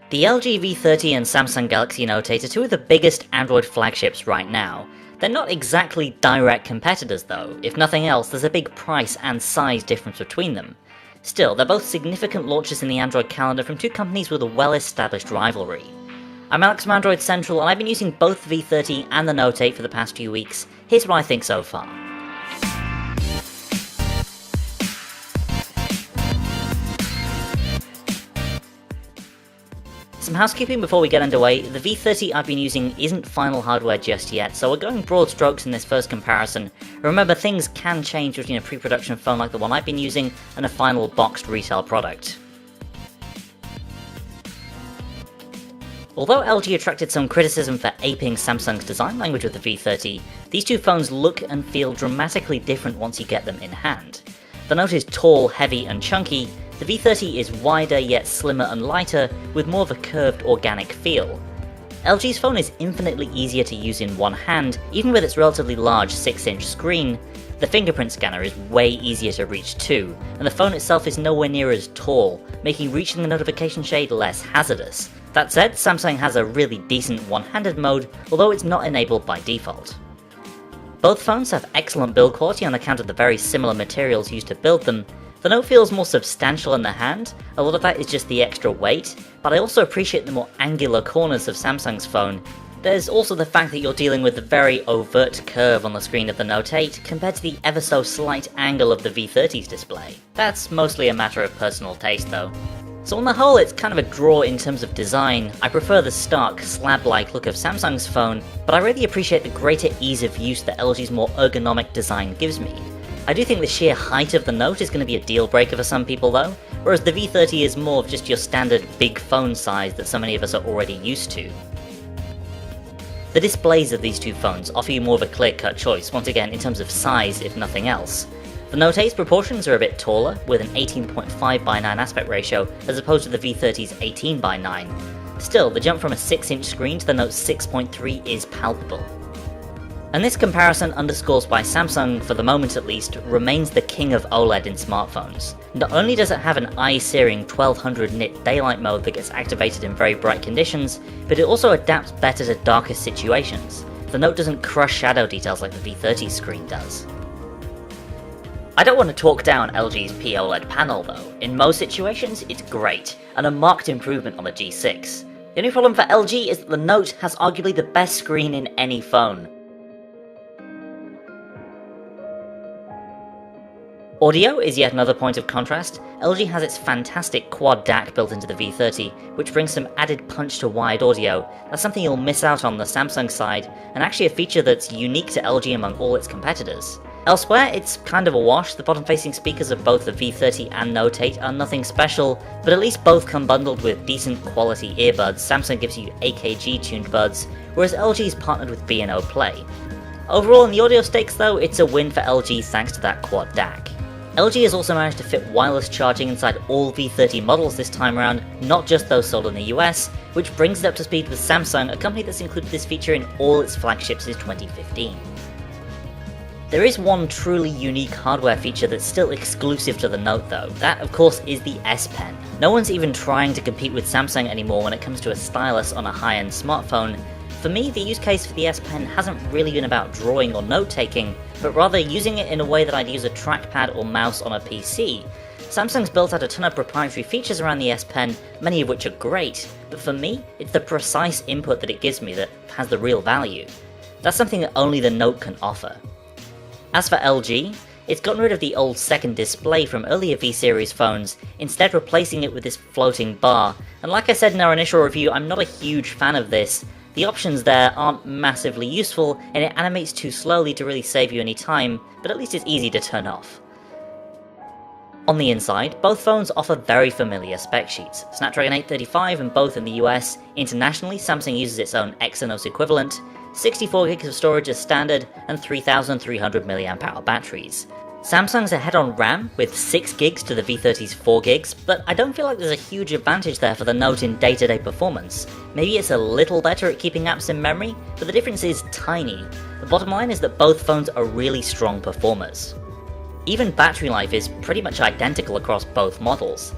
The LG V30 and Samsung Galaxy Note 8 are two of the biggest Android flagships right now. They're not exactly direct competitors though. If nothing else, there's a big price and size difference between them. Still, they're both significant launches in the Android calendar from two companies with a well-established rivalry. I'm Alex from Android Central, and I've been using both the V30 and the Note 8 for the past few weeks. Here's what I think so far. Some housekeeping before we get underway. The V30 I've been using isn't final hardware just yet, so we're going broad strokes in this first comparison. Remember, things can change between a pre-production phone like the one I've been using and a final boxed retail product. Although LG attracted some criticism for aping Samsung's design language with the V30, these two phones look and feel dramatically different once you get them in hand. The Note is tall, heavy and chunky. The V30 is wider yet slimmer and lighter, with more of a curved organic feel. LG's phone is infinitely easier to use in one hand, even with its relatively large 6-inch screen. The fingerprint scanner is way easier to reach too, and the phone itself is nowhere near as tall, making reaching the notification shade less hazardous. That said, Samsung has a really decent one-handed mode, although it's not enabled by default. Both phones have excellent build quality on account of the very similar materials used to build them. The Note feels more substantial in the hand. A lot of that is just the extra weight, but I also appreciate the more angular corners of Samsung's phone. There's also the fact that you're dealing with the very overt curve on the screen of the Note 8 compared to the ever so slight angle of the V30's display. That's mostly a matter of personal taste though. So on the whole, it's kind of a draw in terms of design. I prefer the stark, slab-like look of Samsung's phone, but I really appreciate the greater ease of use that LG's more ergonomic design gives me. I do think the sheer height of the Note is going to be a deal breaker for some people though, whereas the V30 is more of just your standard big phone size that so many of us are already used to. The displays of these two phones offer you more of a clear-cut choice, once again in terms of size if nothing else. The Note 8's proportions are a bit taller, with an 18.5:9 aspect ratio as opposed to the V30's 18:9. Still, the jump from a 6-inch screen to the Note 6.3 is palpable. And this comparison underscores why Samsung, for the moment at least, remains the king of OLED in smartphones. Not only does it have an eye-searing 1200 nit daylight mode that gets activated in very bright conditions, but it also adapts better to darker situations. The Note doesn't crush shadow details like the V30 screen does. I don't want to talk down LG's POLED panel though. In most situations, it's great, and a marked improvement on the G6. The only problem for LG is that the Note has arguably the best screen in any phone. Audio is yet another point of contrast. LG has its fantastic quad DAC built into the V30, which brings some added punch to wired audio. That's something you'll miss out on the Samsung side, and actually a feature that's unique to LG among all its competitors. Elsewhere, it's kind of a wash. The bottom-facing speakers of both the V30 and Note 8 are nothing special, but at least both come bundled with decent quality earbuds. Samsung gives you AKG-tuned buds, whereas LG's partnered with B&O Play. Overall, in the audio stakes though, it's a win for LG thanks to that quad DAC. LG has also managed to fit wireless charging inside all V30 models this time around, not just those sold in the US, which brings it up to speed with Samsung, a company that's included this feature in all its flagships since 2015. There is one truly unique hardware feature that's still exclusive to the Note though. That, of course, is the S Pen. No one's even trying to compete with Samsung anymore when it comes to a stylus on a high-end smartphone. For me, the use case for the S Pen hasn't really been about drawing or note-taking, but rather using it in a way that I'd use a trackpad or mouse on a PC. Samsung's built out a ton of proprietary features around the S Pen, many of which are great, but for me, it's the precise input that it gives me that has the real value. That's something that only the Note can offer. As for LG, it's gotten rid of the old second display from earlier V-series phones, instead replacing it with this floating bar, and like I said in our initial review, I'm not a huge fan of this. The options there aren't massively useful, and it animates too slowly to really save you any time, but at least it's easy to turn off. On the inside, both phones offer very familiar spec sheets. Snapdragon 835 and both in the US. Internationally, Samsung uses its own Exynos equivalent, 64GB of storage as standard, and 3300 mAh batteries. Samsung's ahead on RAM with 6GB to the V30's 4GB, but I don't feel like there's a huge advantage there for the Note in day-to-day performance. Maybe it's a little better at keeping apps in memory, but the difference is tiny. The bottom line is that both phones are really strong performers. Even battery life is pretty much identical across both models.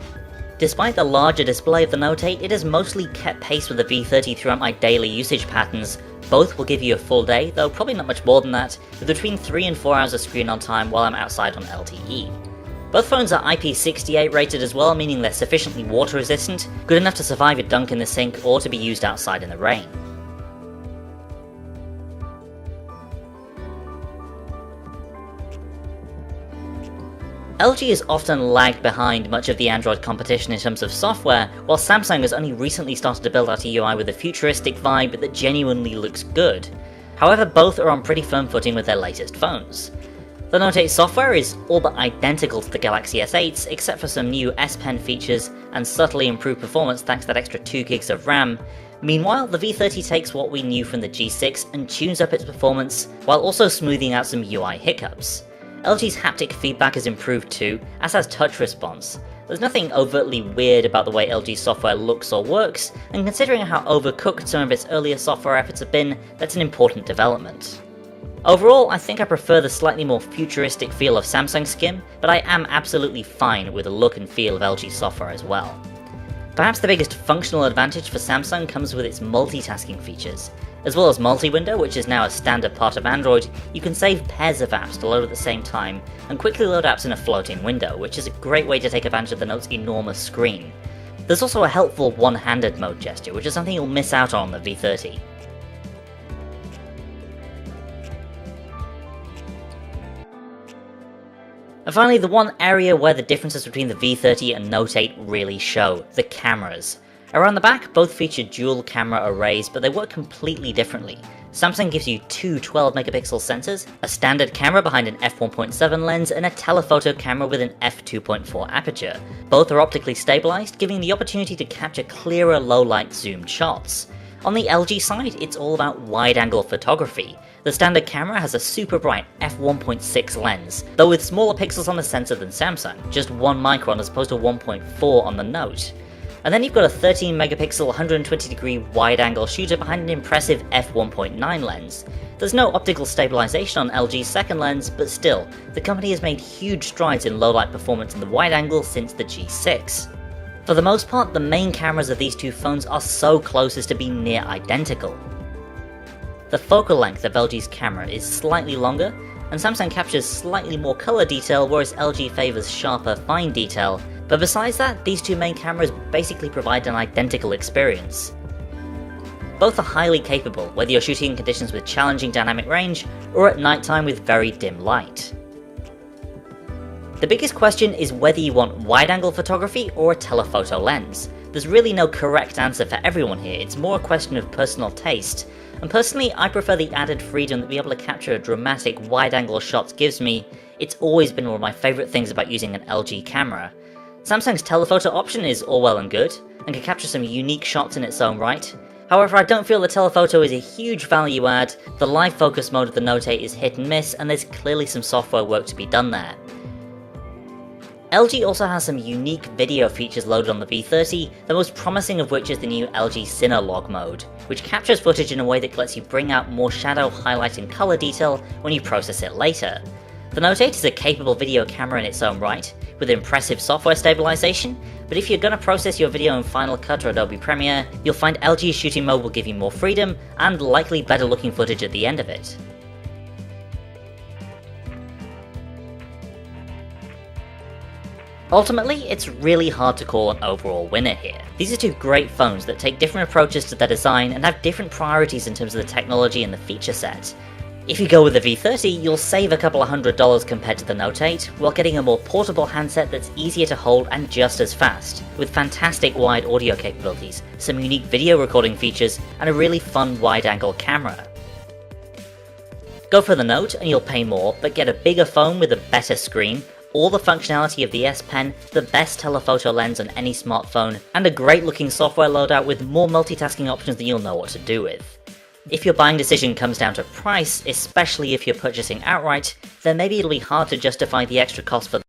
Despite the larger display of the Note 8, it has mostly kept pace with the V30 throughout my daily usage patterns. Both will give you a full day, though probably not much more than that, with between 3 and 4 hours of screen on time while I'm outside on LTE. Both phones are IP68 rated as well, meaning they're sufficiently water resistant, good enough to survive a dunk in the sink or to be used outside in the rain. LG has often lagged behind much of the Android competition in terms of software, while Samsung has only recently started to build out a UI with a futuristic vibe that genuinely looks good. However, both are on pretty firm footing with their latest phones. The Note 8 software is all but identical to the Galaxy S8's, except for some new S Pen features and subtly improved performance thanks to that extra 2GB of RAM. Meanwhile, the V30 takes what we knew from the G6 and tunes up its performance, while also smoothing out some UI hiccups. LG's haptic feedback has improved too, as has touch response. There's nothing overtly weird about the way LG's software looks or works, and considering how overcooked some of its earlier software efforts have been, that's an important development. Overall, I think I prefer the slightly more futuristic feel of Samsung's skin, but I am absolutely fine with the look and feel of LG's software as well. Perhaps the biggest functional advantage for Samsung comes with its multitasking features. As well as multi-window, which is now a standard part of Android, you can save pairs of apps to load at the same time, and quickly load apps in a floating window, which is a great way to take advantage of the Note's enormous screen. There's also a helpful one-handed mode gesture, which is something you'll miss out on the V30. And finally, the one area where the differences between the V30 and Note 8 really show, the cameras. Around the back, both feature dual camera arrays, but they work completely differently. Samsung gives you two 12-megapixel sensors, a standard camera behind an f1.7 lens, and a telephoto camera with an f2.4 aperture. Both are optically stabilized, giving the opportunity to capture clearer low-light zoomed shots. On the LG side, it's all about wide-angle photography. The standard camera has a super bright f1.6 lens, though with smaller pixels on the sensor than Samsung, just 1 micron as opposed to 1.4 on the Note. And then you've got a 13 megapixel 120 degree wide angle shooter behind an impressive f1.9 lens. There's no optical stabilization on LG's second lens, but still, the company has made huge strides in low light performance in the wide angle since the G6. For the most part, the main cameras of these two phones are so close as to be near identical. The focal length of LG's camera is slightly longer, and Samsung captures slightly more color detail, whereas LG favors sharper, fine detail. But besides that, these two main cameras basically provide an identical experience. Both are highly capable, whether you're shooting in conditions with challenging dynamic range, or at nighttime with very dim light. The biggest question is whether you want wide-angle photography or a telephoto lens. There's really no correct answer for everyone here, it's more a question of personal taste. And personally, I prefer the added freedom that being able to capture dramatic wide-angle shots gives me. It's always been one of my favourite things about using an LG camera. Samsung's telephoto option is all well and good, and can capture some unique shots in its own right. However, I don't feel the telephoto is a huge value add, the live focus mode of the Note 8 is hit and miss, and there's clearly some software work to be done there. LG also has some unique video features loaded on the V30, the most promising of which is the new LG Cinelogue mode, which captures footage in a way that lets you bring out more shadow, highlight and colour detail when you process it later. The Note 8 is a capable video camera in its own right, with impressive software stabilization, but if you're going to process your video in Final Cut or Adobe Premiere, you'll find LG's shooting mode will give you more freedom, and likely better looking footage at the end of it. Ultimately, it's really hard to call an overall winner here. These are two great phones that take different approaches to their design and have different priorities in terms of the technology and the feature set. If you go with the V30, you'll save a couple of $100 compared to the Note 8, while getting a more portable handset that's easier to hold and just as fast, with fantastic wide audio capabilities, some unique video recording features, and a really fun wide-angle camera. Go for the Note and you'll pay more, but get a bigger phone with a better screen, all the functionality of the S Pen, the best telephoto lens on any smartphone, and a great looking software loadout with more multitasking options than you'll know what to do with. If your buying decision comes down to price, especially if you're purchasing outright, then maybe it'll be hard to justify the extra cost for